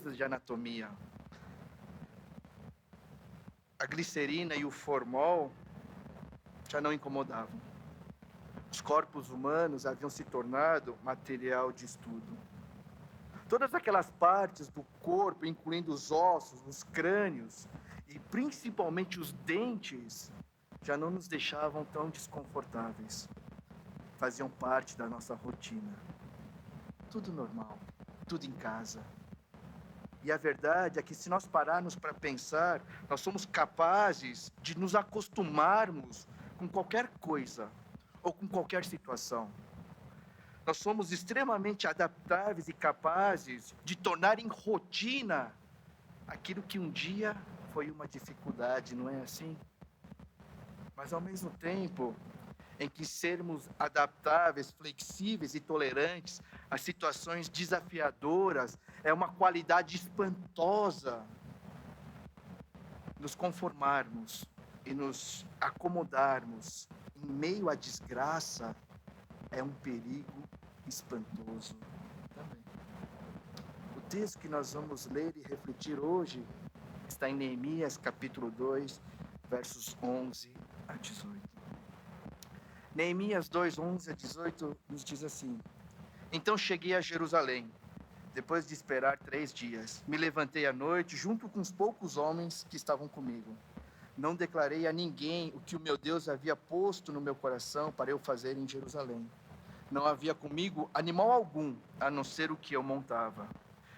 sutilezas de anatomia. A glicerina e o formol já não incomodavam. Os corpos humanos haviam se tornado material de estudo. Todas aquelas partes do corpo, incluindo os ossos, os crânios e principalmente os dentes, já não nos deixavam tão desconfortáveis. Faziam parte da nossa rotina. Tudo normal, tudo em casa. E a verdade é que se nós pararmos para pensar, nós somos capazes de nos acostumarmos com qualquer coisa ou com qualquer situação. Nós somos extremamente adaptáveis e capazes de tornar em rotina aquilo que um dia foi uma dificuldade, não é assim? Mas ao mesmo tempo em que sermos adaptáveis, flexíveis e tolerantes a situações desafiadoras é uma qualidade espantosa, nos conformarmos e nos acomodarmos em meio à desgraça é um perigo espantoso também. O texto que nós vamos ler e refletir hoje está em Neemias capítulo 2, versos 11 a 18. Neemias 2, 11 a 18 nos diz assim: Então cheguei a Jerusalém, depois de esperar 3 dias. Me levantei à noite junto com os poucos homens que estavam comigo. Não declarei a ninguém o que o meu Deus havia posto no meu coração para eu fazer em Jerusalém. Não havia comigo animal algum, a não ser o que eu montava.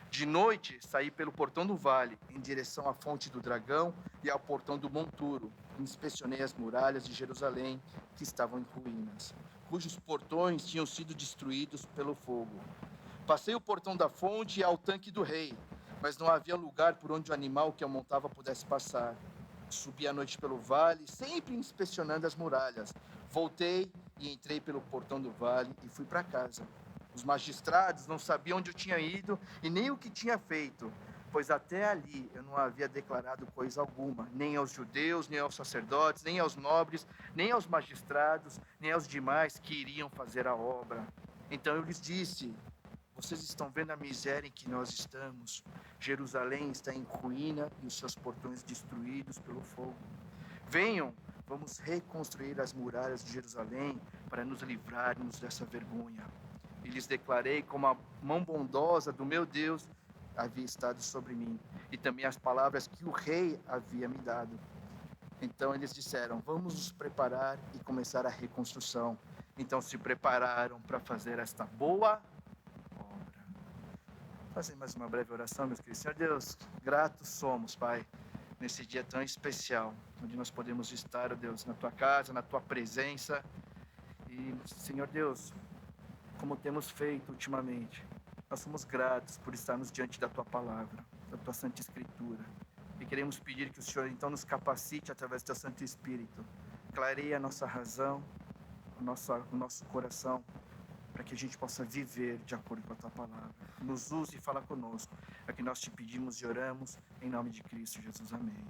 De noite, saí pelo portão do vale, em direção à fonte do dragão e ao portão do monturo. Inspecionei as muralhas de Jerusalém, que estavam em ruínas, cujos portões tinham sido destruídos pelo fogo. Passei o portão da fonte e ao tanque do rei, mas não havia lugar por onde o animal que eu montava pudesse passar. Subi à noite pelo vale, sempre inspecionando as muralhas. Voltei e entrei pelo portão do vale e fui para casa. Os magistrados não sabiam onde eu tinha ido e nem o que tinha feito, pois até ali eu não havia declarado coisa alguma, nem aos judeus, nem aos sacerdotes, nem aos nobres, nem aos magistrados, nem aos demais que iriam fazer a obra. Então eu lhes disse: vocês estão vendo a miséria em que nós estamos. Jerusalém está em ruína e os seus portões destruídos pelo fogo. Venham, vamos reconstruir as muralhas de Jerusalém para nos livrarmos dessa vergonha. E lhes declarei como a mão bondosa do meu Deus havia estado sobre mim, e também as palavras que o rei havia me dado. Então eles disseram: vamos nos preparar e começar a reconstrução. Então se prepararam para fazer esta boa obra. Fazer mais uma breve oração, meus queridos. Senhor Deus, gratos somos, Pai, nesse dia tão especial, onde nós podemos estar, ó Deus, na Tua casa, na Tua presença. E, Senhor Deus, como temos feito ultimamente, nós somos gratos por estarmos diante da Tua palavra, da Tua Santa Escritura. E queremos pedir que o Senhor então nos capacite através do Teu Santo Espírito, clareie a nossa razão, o nosso coração, para que a gente possa viver de acordo com a Tua palavra. Nos use e fala conosco, é que nós te pedimos e oramos, em nome de Cristo Jesus, amém.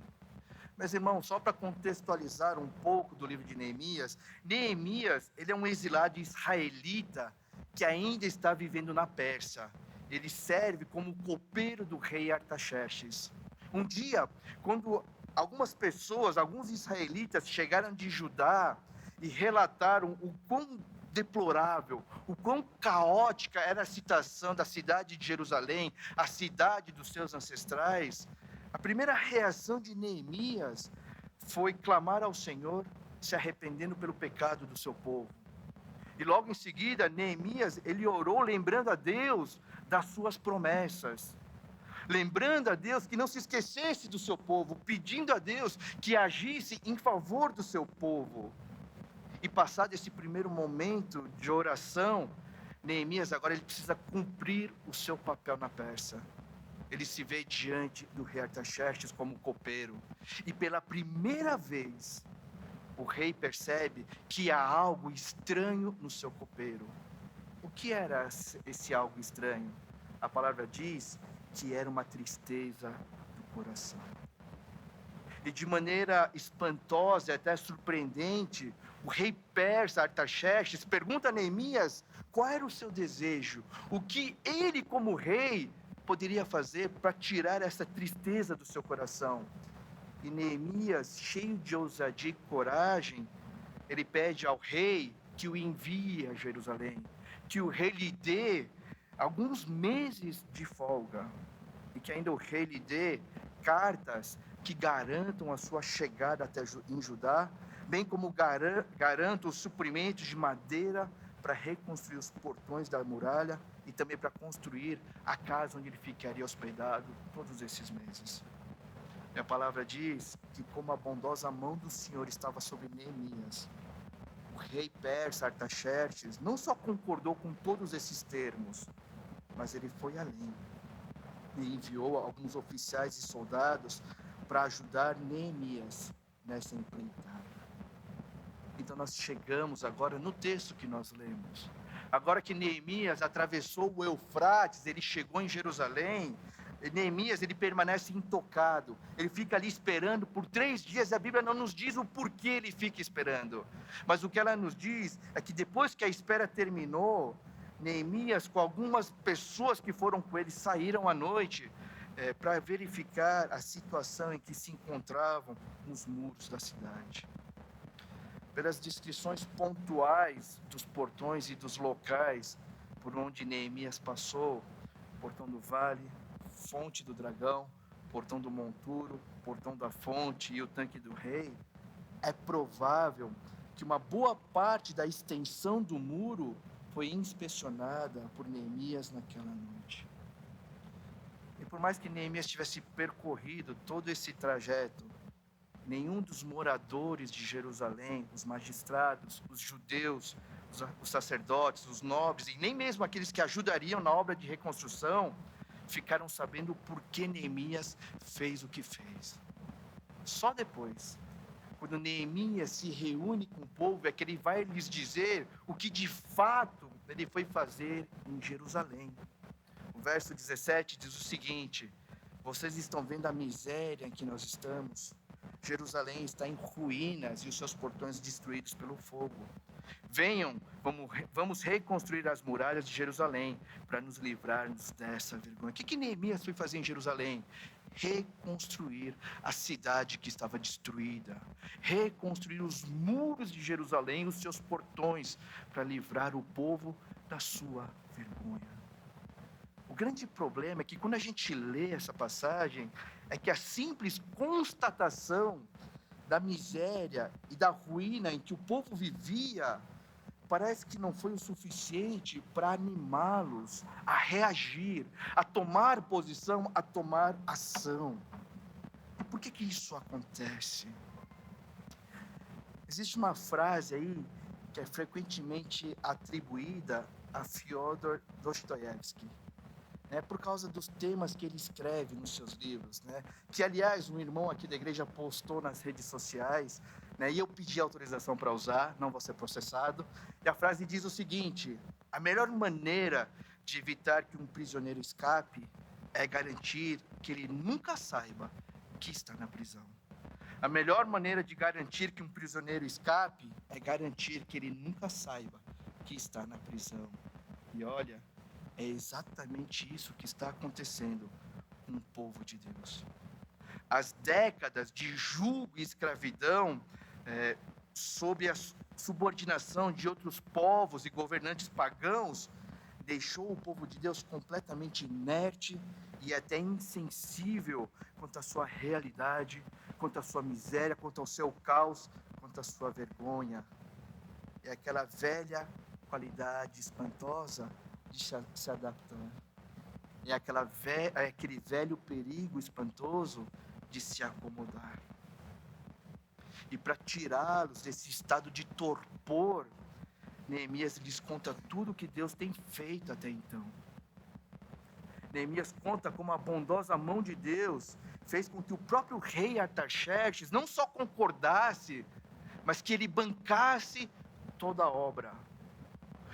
Meus irmãos, só para contextualizar um pouco do livro de Neemias, Neemias, ele é um exilado israelita que ainda está vivendo na Pérsia. Ele serve como copeiro do rei Artaxerxes. Um dia, quando algumas pessoas, alguns israelitas chegaram de Judá e relataram o quão deplorável, o quão caótica era a situação da cidade de Jerusalém, a cidade dos seus ancestrais, a primeira reação de Neemias foi clamar ao Senhor, se arrependendo pelo pecado do seu povo. E logo em seguida, Neemias, ele orou lembrando a Deus das suas promessas. Lembrando a Deus que não se esquecesse do seu povo, pedindo a Deus que agisse em favor do seu povo. E passado esse primeiro momento de oração, Neemias agora ele precisa cumprir o seu papel na Pérsia. Ele se vê diante do rei Artaxerxes como copeiro. E pela primeira vez, o rei percebe que há algo estranho no seu copeiro. O que era esse algo estranho? A palavra diz que era uma tristeza do coração. E de maneira espantosa e até surpreendente, o rei persa Artaxerxes pergunta a Neemias qual era o seu desejo, o que ele como rei poderia fazer para tirar essa tristeza do seu coração? E Neemias, cheio de ousadia e coragem, ele pede ao rei que o envie a Jerusalém, que o rei lhe dê alguns meses de folga, e que ainda o rei lhe dê cartas que garantam a sua chegada em Judá, bem como garantam os suprimentos de madeira para reconstruir os portões da muralha e também para construir a casa onde ele ficaria hospedado todos esses meses. E a palavra diz que como a bondosa mão do Senhor estava sobre Neemias, o rei persa Artaxerxes não só concordou com todos esses termos, mas ele foi além e enviou alguns oficiais e soldados para ajudar Neemias nessa empreitada. Então nós chegamos agora no texto que nós lemos. Agora que Neemias atravessou o Eufrates, ele chegou em Jerusalém. Neemias, ele permanece intocado, ele fica ali esperando por 3 dias, e a Bíblia não nos diz o porquê ele fica esperando, mas o que ela nos diz é que depois que a espera terminou, Neemias, com algumas pessoas que foram com ele, saíram à noite para verificar a situação em que se encontravam nos muros da cidade. Pelas descrições pontuais dos portões e dos locais por onde Neemias passou, portão do vale, fonte do dragão, portão do monturo, portão da fonte e o tanque do rei, é provável que uma boa parte da extensão do muro foi inspecionada por Neemias naquela noite. E por mais que Neemias tivesse percorrido todo esse trajeto, nenhum dos moradores de Jerusalém, os magistrados, os judeus, os sacerdotes, os nobres, e nem mesmo aqueles que ajudariam na obra de reconstrução, ficaram sabendo por que Neemias fez o que fez. Só depois, quando Neemias se reúne com o povo, é que ele vai lhes dizer o que de fato ele foi fazer em Jerusalém. O verso 17 diz o seguinte: vocês estão vendo a miséria em que nós estamos? Jerusalém está em ruínas e os seus portões destruídos pelo fogo. Venham, vamos reconstruir as muralhas de Jerusalém para nos livrarmos dessa vergonha. O que Neemias foi fazer em Jerusalém? Reconstruir a cidade que estava destruída, reconstruir os muros de Jerusalém, os seus portões, para livrar o povo da sua vergonha. O grande problema é que quando a gente lê essa passagem, é que a simples constatação da miséria e da ruína em que o povo vivia, parece que não foi o suficiente para animá-los a reagir, a tomar posição, a tomar ação. E por que isso acontece? Existe uma frase aí que é frequentemente atribuída a Fyodor Dostoiévski, por causa dos temas que ele escreve nos seus livros, que aliás um irmão aqui da igreja postou nas redes sociais, e eu pedi autorização para usar, não vou ser processado, e a frase diz o seguinte: a melhor maneira de evitar que um prisioneiro escape é garantir que ele nunca saiba que está na prisão. A melhor maneira de garantir que um prisioneiro escape é garantir que ele nunca saiba que está na prisão. E olha, é exatamente isso que está acontecendo com o povo de Deus. As décadas de jugo e escravidão, sob a subordinação de outros povos e governantes pagãos, deixou o povo de Deus completamente inerte e até insensível quanto à sua realidade, quanto à sua miséria, quanto ao seu caos, quanto à sua vergonha. É aquela velha qualidade espantosa de se adaptar. É aquele velho perigo espantoso de se acomodar. E para tirá-los desse estado de torpor, Neemias lhes conta tudo o que Deus tem feito até então. Neemias conta como a bondosa mão de Deus fez com que o próprio rei Artaxerxes não só concordasse, mas que ele bancasse toda a obra.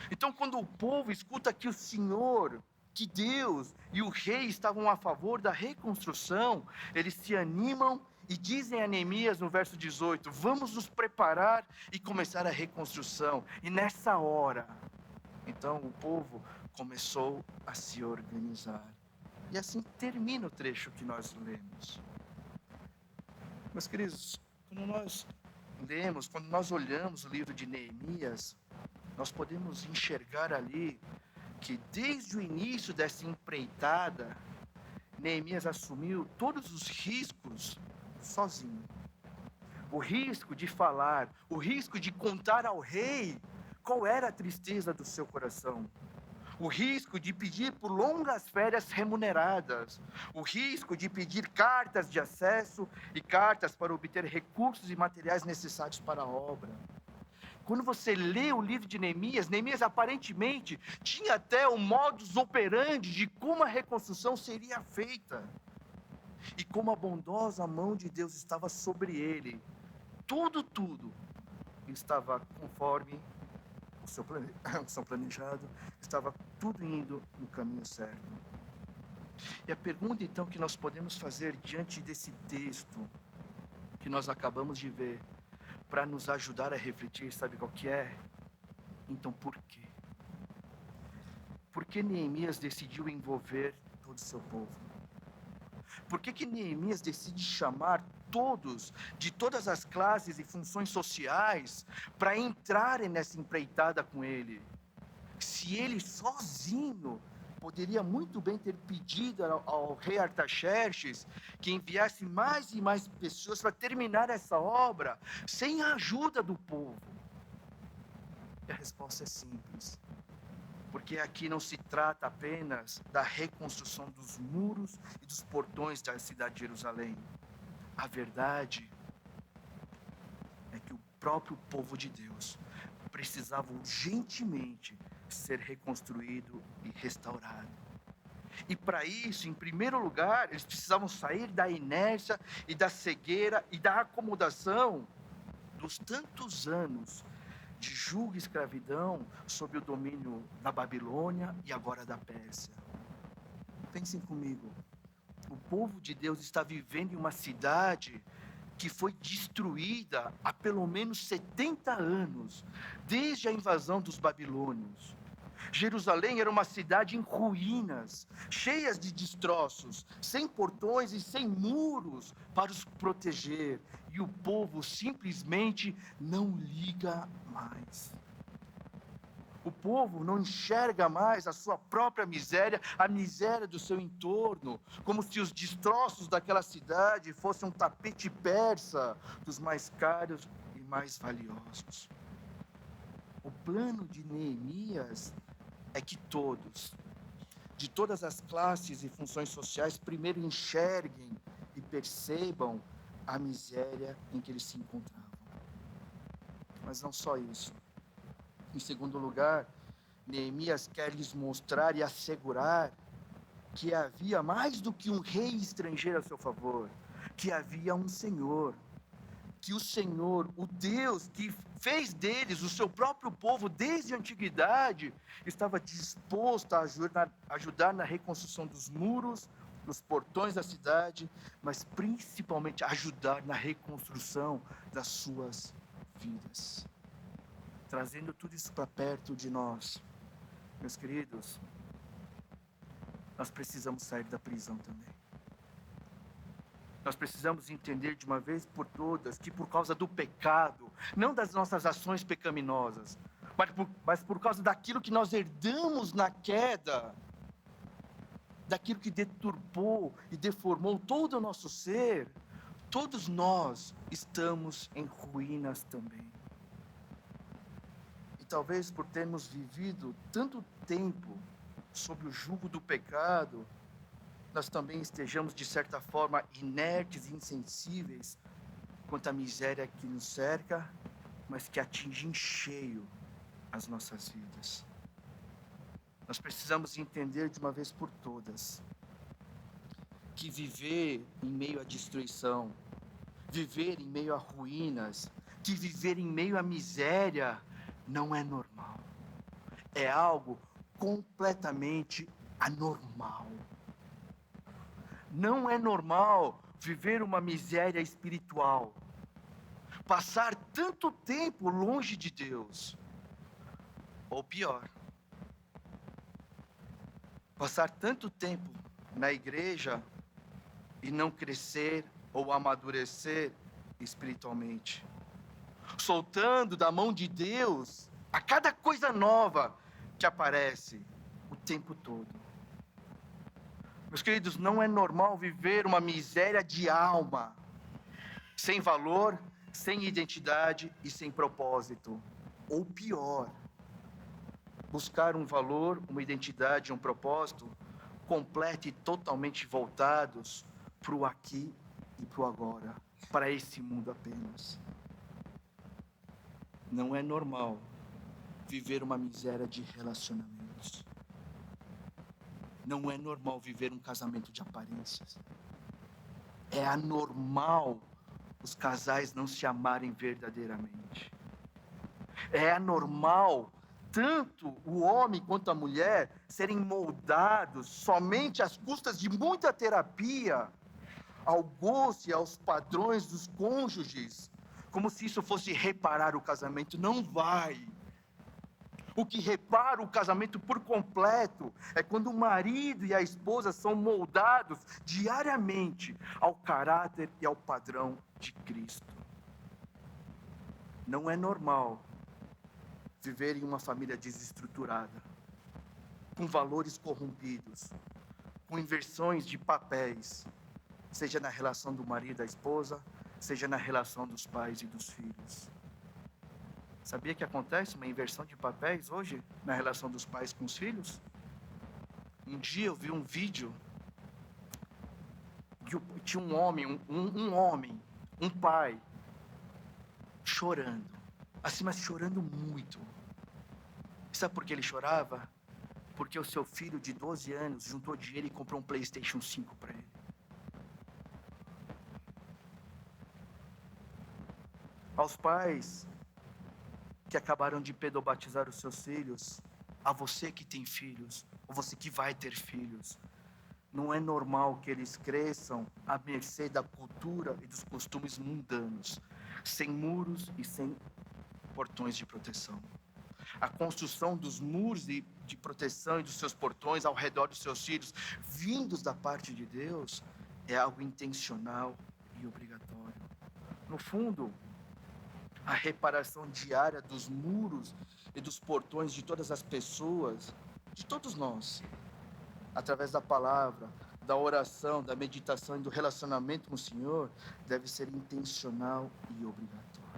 Então, quando o povo escuta que o Senhor, que Deus e o rei estavam a favor da reconstrução, eles se animam e dizem a Neemias no verso 18: vamos nos preparar e começar a reconstrução. E nessa hora, então o povo começou a se organizar. E assim termina o trecho que nós lemos. Meus queridos, quando nós lemos, quando nós olhamos o livro de Neemias, nós podemos enxergar ali que desde o início dessa empreitada, Neemias assumiu todos os riscos sozinho. O risco de falar, o risco de contar ao rei qual era a tristeza do seu coração. O risco de pedir por longas férias remuneradas. O risco de pedir cartas de acesso e cartas para obter recursos e materiais necessários para a obra. Quando você lê o livro de Neemias, Neemias aparentemente tinha até o modus operandi de como a reconstrução seria feita. E como a bondosa mão de Deus estava sobre ele. Tudo estava conforme o seu planejado, estava tudo indo no caminho certo. E a pergunta então que nós podemos fazer diante desse texto que nós acabamos de ver, para nos ajudar a refletir, sabe qual que é? Então por quê? Por que Neemias decidiu envolver todo o seu povo? Por que Neemias decide chamar todos, de todas as classes e funções sociais, para entrarem nessa empreitada com ele? Se ele sozinho poderia muito bem ter pedido ao rei Artaxerxes que enviasse mais e mais pessoas para terminar essa obra, sem a ajuda do povo. E a resposta é simples. Porque aqui não se trata apenas da reconstrução dos muros e dos portões da cidade de Jerusalém. A verdade é que o próprio povo de Deus precisava urgentemente ser reconstruído e restaurado. E para isso, em primeiro lugar, eles precisavam sair da inércia e da cegueira e da acomodação dos tantos anos de julgo e escravidão sob o domínio da Babilônia e agora da Pérsia. Pensem comigo, o povo de Deus está vivendo em uma cidade que foi destruída há pelo menos 70 anos, desde a invasão dos babilônios. Jerusalém era uma cidade em ruínas, cheias de destroços, sem portões e sem muros para os proteger. E o povo simplesmente não liga mais. O povo não enxerga mais a sua própria miséria, a miséria do seu entorno, como se os destroços daquela cidade fossem um tapete persa dos mais caros e mais valiosos. O plano de Neemias é que todos, de todas as classes e funções sociais, primeiro enxerguem e percebam a miséria em que eles se encontravam. Mas não só isso. Em segundo lugar, Neemias quer lhes mostrar e assegurar que havia mais do que um rei estrangeiro a seu favor, que havia um Senhor, que o Senhor, o Deus que fez deles o seu próprio povo desde a antiguidade, estava disposto a ajudar na reconstrução dos muros, dos portões da cidade, mas principalmente ajudar na reconstrução das suas vidas. Trazendo tudo isso para perto de nós, meus queridos, nós precisamos sair da prisão também. Nós precisamos entender de uma vez por todas que por causa do pecado, não das nossas ações pecaminosas, mas por causa daquilo que nós herdamos na queda, daquilo que deturpou e deformou todo o nosso ser, todos nós estamos em ruínas também. E talvez por termos vivido tanto tempo sob o jugo do pecado, nós também estejamos, de certa forma, inertes e insensíveis quanto à miséria que nos cerca, mas que atinge em cheio as nossas vidas. Nós precisamos entender de uma vez por todas que viver em meio à destruição, viver em meio a ruínas, que viver em meio à miséria não é normal. É algo completamente anormal. Não é normal viver uma miséria espiritual, passar tanto tempo longe de Deus, ou pior, passar tanto tempo na igreja e não crescer ou amadurecer espiritualmente. Soltando da mão de Deus a cada coisa nova que aparece o tempo todo. Meus queridos, não é normal viver uma miséria de alma, sem valor, sem identidade e sem propósito. Ou pior, buscar um valor, uma identidade, um propósito completo e totalmente voltados para o aqui e para o agora, para esse mundo apenas. Não é normal viver uma miséria de relacionamentos. Não é normal viver um casamento de aparências. É anormal os casais não se amarem verdadeiramente. É anormal tanto o homem quanto a mulher serem moldados somente às custas de muita terapia, ao gosto e aos padrões dos cônjuges, como se isso fosse reparar o casamento. Não vai. O que repara o casamento por completo é quando o marido e a esposa são moldados diariamente ao caráter e ao padrão de Cristo. Não é normal viver em uma família desestruturada, com valores corrompidos, com inversões de papéis, seja na relação do marido e da esposa, seja na relação dos pais e dos filhos. Sabia que acontece uma inversão de papéis hoje na relação dos pais com os filhos? Um dia eu vi um vídeo que tinha um homem, um pai, chorando, assim, mas chorando muito. Sabe por que ele chorava? Porque o seu filho de 12 anos juntou dinheiro e comprou um PlayStation 5 para ele. Aos pais que acabaram de pedobatizar os seus filhos, a você que tem filhos, ou você que vai ter filhos, não é normal que eles cresçam à mercê da cultura e dos costumes mundanos, sem muros e sem portões de proteção. A construção dos muros de proteção e dos seus portões ao redor dos seus filhos, vindos da parte de Deus, é algo intencional e obrigatório. No fundo, a reparação diária dos muros e dos portões de todas as pessoas, de todos nós, através da palavra, da oração, da meditação e do relacionamento com o Senhor, deve ser intencional e obrigatório.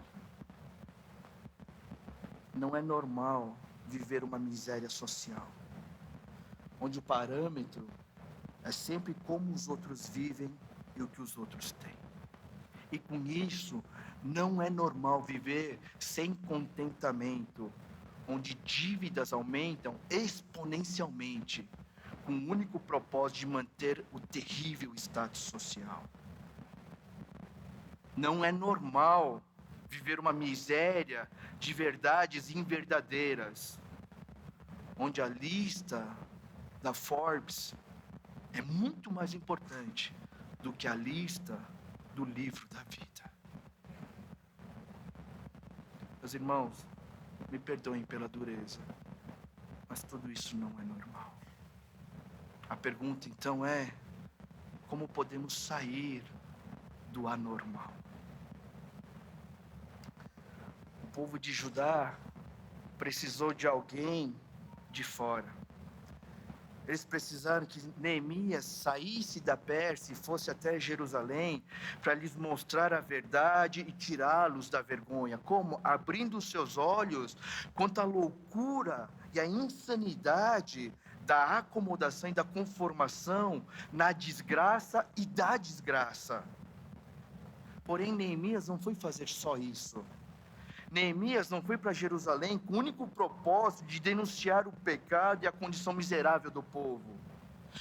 Não é normal viver uma miséria social, onde o parâmetro é sempre como os outros vivem e o que os outros têm. E com isso, não é normal viver sem contentamento, onde dívidas aumentam exponencialmente, com o único propósito de manter o terrível status social. Não é normal viver uma miséria de verdades inverdadeiras, onde a lista da Forbes é muito mais importante do que a lista do livro da vida. Meus irmãos, me perdoem pela dureza, mas tudo isso não é normal. A pergunta então é: como podemos sair do anormal? O povo de Judá precisou de alguém de fora. Eles precisaram que Neemias saísse da Pérsia e fosse até Jerusalém para lhes mostrar a verdade e tirá-los da vergonha. Como? Abrindo os seus olhos quanto à loucura e à insanidade da acomodação e da conformação na desgraça e da desgraça. Porém, Neemias não foi fazer só isso. Neemias não foi para Jerusalém com o único propósito de denunciar o pecado e a condição miserável do povo.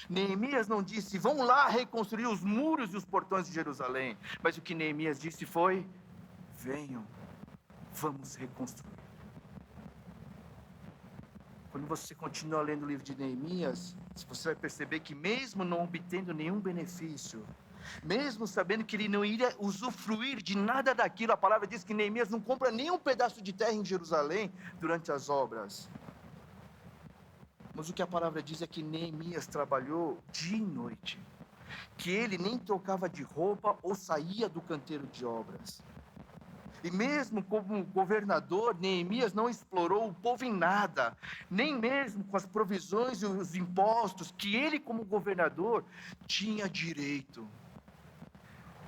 Neemias não disse: vão lá reconstruir os muros e os portões de Jerusalém. Mas o que Neemias disse foi: venham, vamos reconstruir. Quando você continua lendo o livro de Neemias, você vai perceber que mesmo não obtendo nenhum benefício, mesmo sabendo que ele não iria usufruir de nada daquilo, a palavra diz que Neemias não compra nenhum pedaço de terra em Jerusalém durante as obras. Mas o que a palavra diz é que Neemias trabalhou dia e noite, que ele nem trocava de roupa ou saía do canteiro de obras. E mesmo como governador, Neemias não explorou o povo em nada, nem mesmo com as provisões e os impostos que ele, como governador, tinha direito.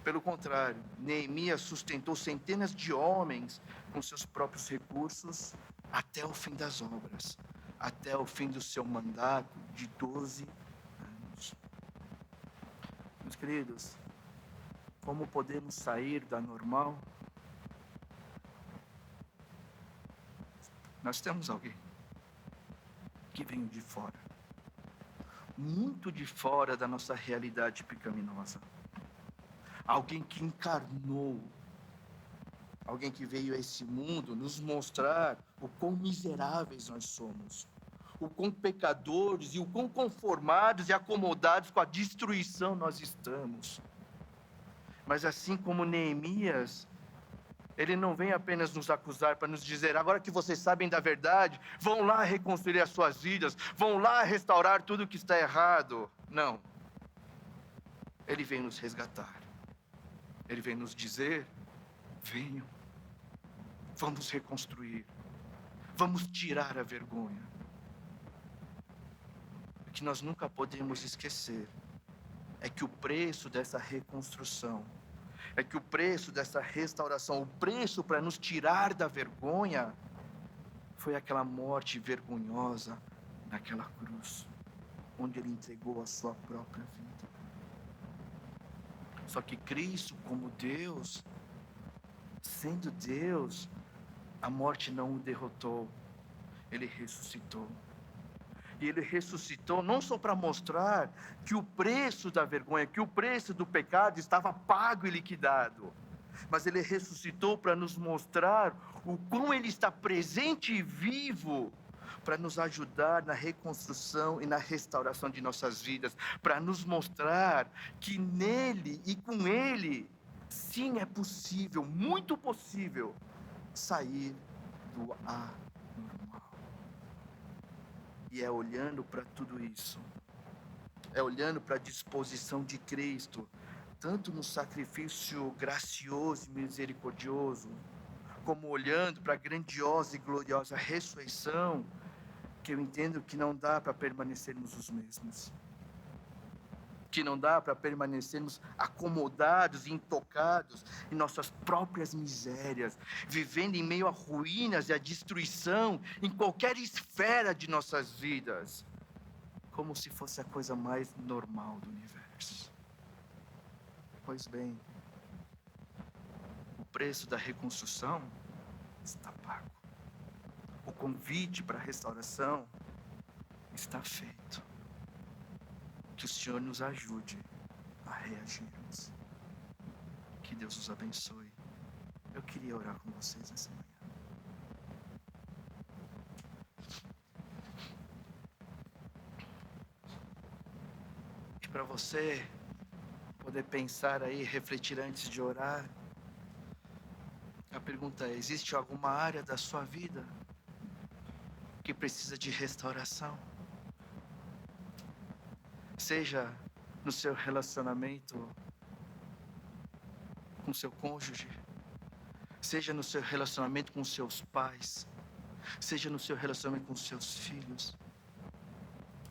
Pelo contrário, Neemias sustentou centenas de homens com seus próprios recursos até o fim das obras, até o fim do seu mandato de 12 anos. Meus queridos, como podemos sair da normal? Nós temos alguém que veio de fora, muito de fora da nossa realidade pecaminosa. Alguém que encarnou, alguém que veio a esse mundo nos mostrar o quão miseráveis nós somos, o quão pecadores e o quão conformados e acomodados com a destruição nós estamos. Mas assim como Neemias, ele não vem apenas nos acusar para nos dizer, agora que vocês sabem da verdade, vão lá reconstruir as suas vidas, vão lá restaurar tudo que está errado. Não. Ele vem nos resgatar. Ele vem nos dizer, venham, vamos reconstruir, vamos tirar a vergonha. O que nós nunca podemos esquecer é que o preço dessa reconstrução, é que o preço dessa restauração, o preço para nos tirar da vergonha, foi aquela morte vergonhosa naquela cruz, onde ele entregou a sua própria vida. Só que Cristo, como Deus, sendo Deus, a morte não o derrotou, ele ressuscitou. E ele ressuscitou não só para mostrar que o preço da vergonha, que o preço do pecado estava pago e liquidado, mas ele ressuscitou para nos mostrar o quão ele está presente e vivo para nos ajudar na reconstrução e na restauração de nossas vidas, para nos mostrar que nele e com ele, sim, é possível, muito possível, sair do anormal. E é olhando para tudo isso, é olhando para a disposição de Cristo, tanto no sacrifício gracioso e misericordioso, como olhando para a grandiosa e gloriosa ressurreição, que eu entendo que não dá para permanecermos os mesmos. Que não dá para permanecermos acomodados e intocados em nossas próprias misérias, vivendo em meio a ruínas e a destruição em qualquer esfera de nossas vidas, como se fosse a coisa mais normal do universo. Pois bem, o preço da reconstrução está pago. O convite para a restauração está feito. Que o Senhor nos ajude a reagirmos. Que Deus os abençoe. Eu queria orar com vocês nessa manhã. E para você poder pensar aí, refletir antes de orar, a pergunta é: existe alguma área da sua vida que precisa de restauração? Seja no seu relacionamento com seu cônjuge, seja no seu relacionamento com seus pais, seja no seu relacionamento com seus filhos,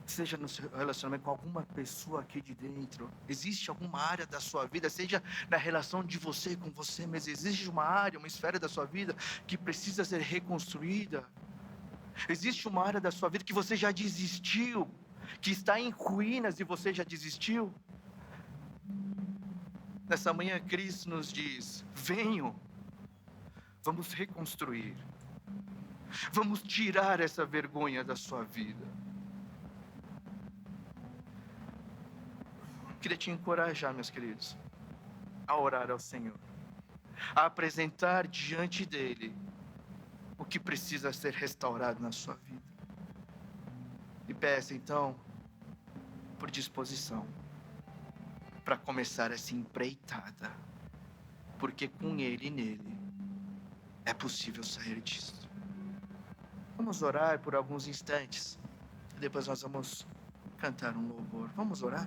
seja no seu relacionamento com alguma pessoa aqui de dentro. Existe alguma área da sua vida, seja na relação de você com você, mas existe uma área, uma esfera da sua vida que precisa ser reconstruída. Existe uma área da sua vida que você já desistiu, que está em ruínas e você já desistiu. Nessa manhã Cristo nos diz: venham, vamos reconstruir, vamos tirar essa vergonha da sua vida. Queria te encorajar, meus queridos, a orar ao Senhor, a apresentar diante dele o que precisa ser restaurado na sua vida. E peça então por disposição para começar essa empreitada, porque com ele e nele é possível sair disso. Vamos orar por alguns instantes. Depois nós vamos cantar um louvor. Vamos orar?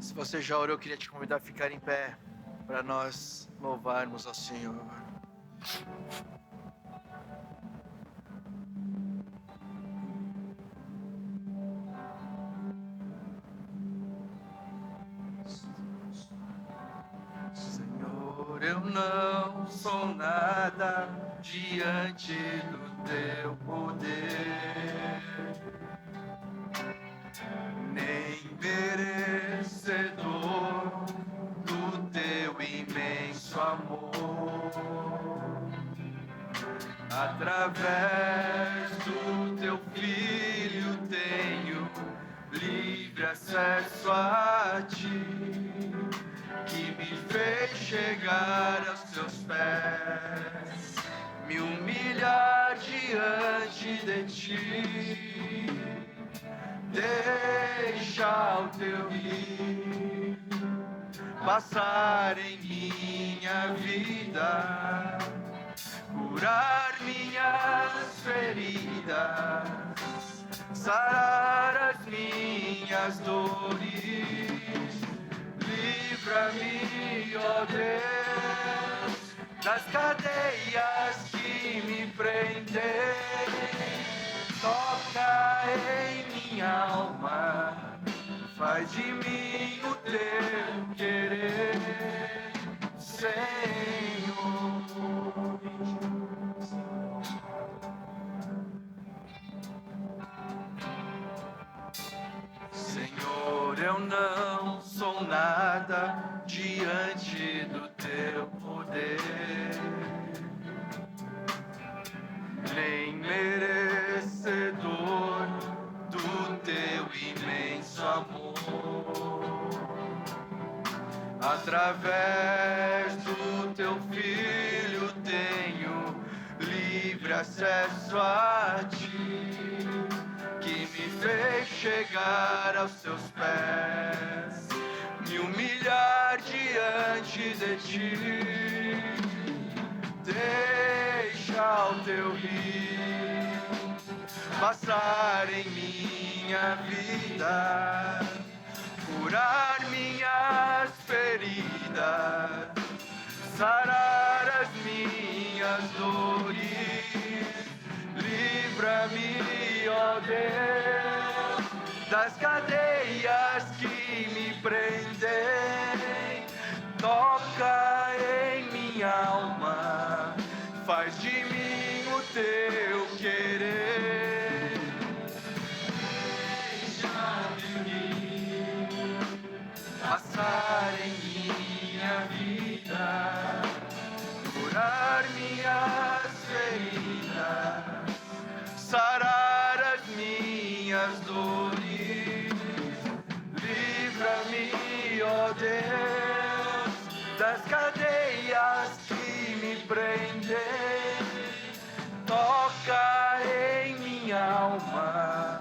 Se você já orou, eu queria te convidar a ficar em pé para nós louvarmos ao Senhor. Senhor, eu não sou nada diante do teu poder, nem merecedor do teu imenso amor. Através do teu Filho tenho livre acesso a ti, que me fez chegar aos teus pés, me humilhar diante de ti. Deixa o teu rio passar em minha vida, curar minhas feridas, sarar as minhas dores. Livra-me, ó Deus, das cadeias que me prendem. Toca em minha alma, faz de mim o teu querer, Senhor. Senhor, eu não sou nada diante do teu poder, nem merecedor do teu imenso amor. Através do teu Filho tenho livre acesso a ti, que me fez chegar aos teus pés, me humilhar diante de ti. Deixa o teu rio passar em minha vida, curar minhas feridas, sarar as minhas dores. Livra-me, ó Deus, das cadeias que me prendem. Toca em minha alma, faz de mim o teu querer. Deixa-me passar em minha vida, curar minhas feridas, sarar as minhas dores. Livra-me, ó Deus, das cadeias que me prendem. Toca em minha alma,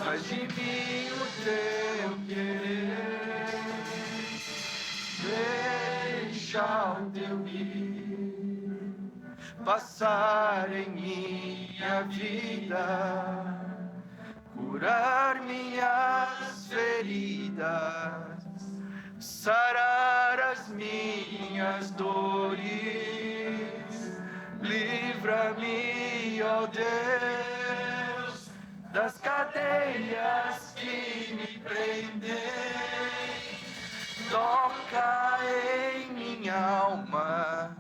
faz de mim o teu querer. Deixa o teu rio passar em minha vida, curar minhas feridas, sarar as minhas dores. Livra-me, ó Deus, das cadeias que me prendem. Toca em minha alma,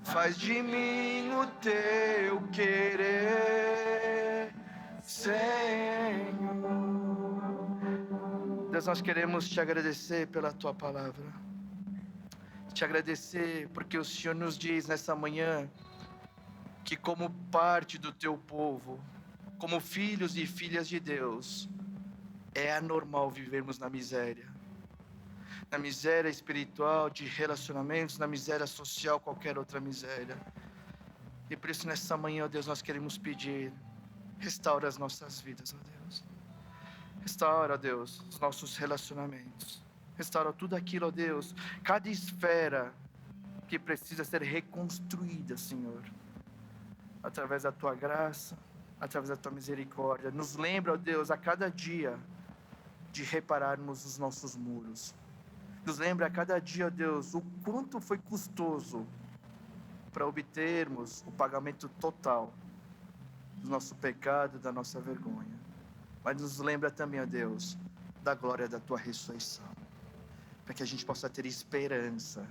faz de mim o teu querer, Senhor. Deus, nós queremos te agradecer pela tua palavra. Te agradecer porque o Senhor nos diz nessa manhã que, como parte do teu povo, como filhos e filhas de Deus, é anormal vivermos na miséria espiritual, de relacionamentos, na miséria social, qualquer outra miséria. E por isso nessa manhã, ó Deus, nós queremos pedir, restaura as nossas vidas, ó Deus. Restaura, ó Deus, os nossos relacionamentos. Restaura tudo aquilo, ó Deus, cada esfera que precisa ser reconstruída, Senhor, através da tua graça, através da tua misericórdia. Nos lembra, ó Deus, a cada dia de repararmos os nossos muros. Nos lembra a cada dia, ó Deus, o quanto foi custoso para obtermos o pagamento total do nosso pecado, da nossa vergonha. Mas nos lembra também, ó Deus, da glória da tua ressurreição, para que a gente possa ter esperança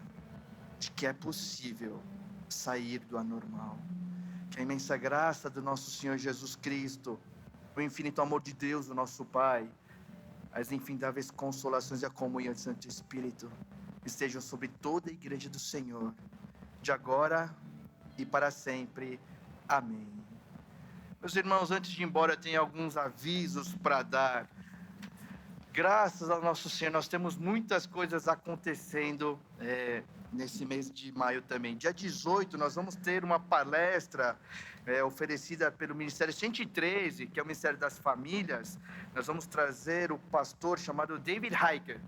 de que é possível sair do anormal. Que a imensa graça do nosso Senhor Jesus Cristo, o infinito amor de Deus, o nosso Pai, as infindáveis consolações e a comunhão do Santo Espírito estejam sobre toda a igreja do Senhor, de agora e para sempre. Amém. Meus irmãos, antes de ir embora, eu tenho alguns avisos para dar. Graças ao nosso Senhor, nós temos muitas coisas acontecendo nesse mês de maio também. Dia 18, nós vamos ter uma palestra oferecida pelo Ministério 113, que é o Ministério das Famílias. Nós vamos trazer o pastor chamado David Heiker.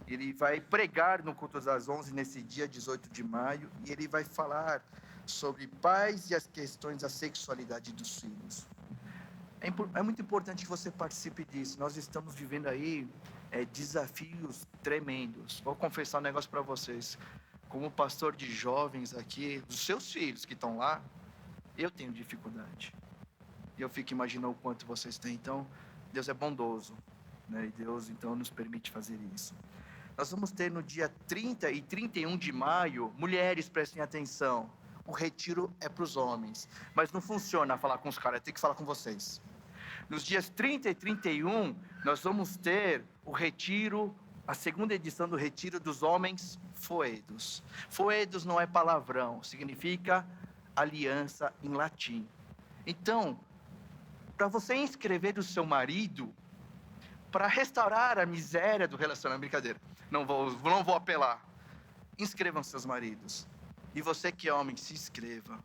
Ele vai pregar no culto das 11 nesse dia 18 de maio, e ele vai falar sobre pais e as questões da sexualidade dos filhos. É muito importante que você participe disso. Nós estamos vivendo aí desafios tremendos. Vou confessar um negócio para vocês. Como pastor de jovens aqui, dos seus filhos que estão lá, eu tenho dificuldade. E eu fico imaginando o quanto vocês têm. Então, Deus é bondoso, né? E Deus, então, nos permite fazer isso. Nós vamos ter no dia 30 e 31 de maio, mulheres, prestem atenção, o retiro é para os homens. Mas não funciona falar com os caras, tem que falar com vocês. Nos dias 30 e 31, nós vamos ter o retiro, a segunda edição do retiro dos homens foedos. Foedos não é palavrão, significa aliança em latim. Então, para você inscrever o seu marido, para restaurar a miséria do relacionamento, brincadeira, não vou apelar. Inscrevam seus maridos. E você que é homem, se inscreva.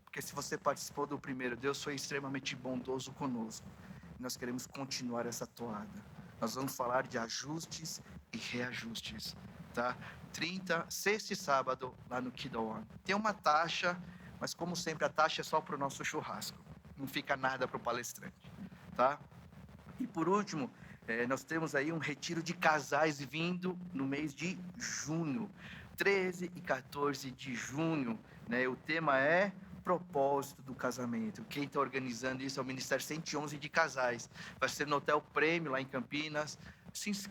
Porque se você participou do primeiro, Deus foi extremamente bondoso conosco. E nós queremos continuar essa toada. Nós vamos falar de ajustes e reajustes, tá? 30, sexta e sábado, lá no Kidon. Tem uma taxa, mas como sempre a taxa é só para o nosso churrasco. Não fica nada para o palestrante, tá? E por último, nós temos aí um retiro de casais vindo no mês de junho. 13 e 14 de junho, né? O tema é propósito do casamento. Quem está organizando isso é o Ministério 111 de Casais. Vai ser no Hotel Prêmio, lá em Campinas. Se inscreva.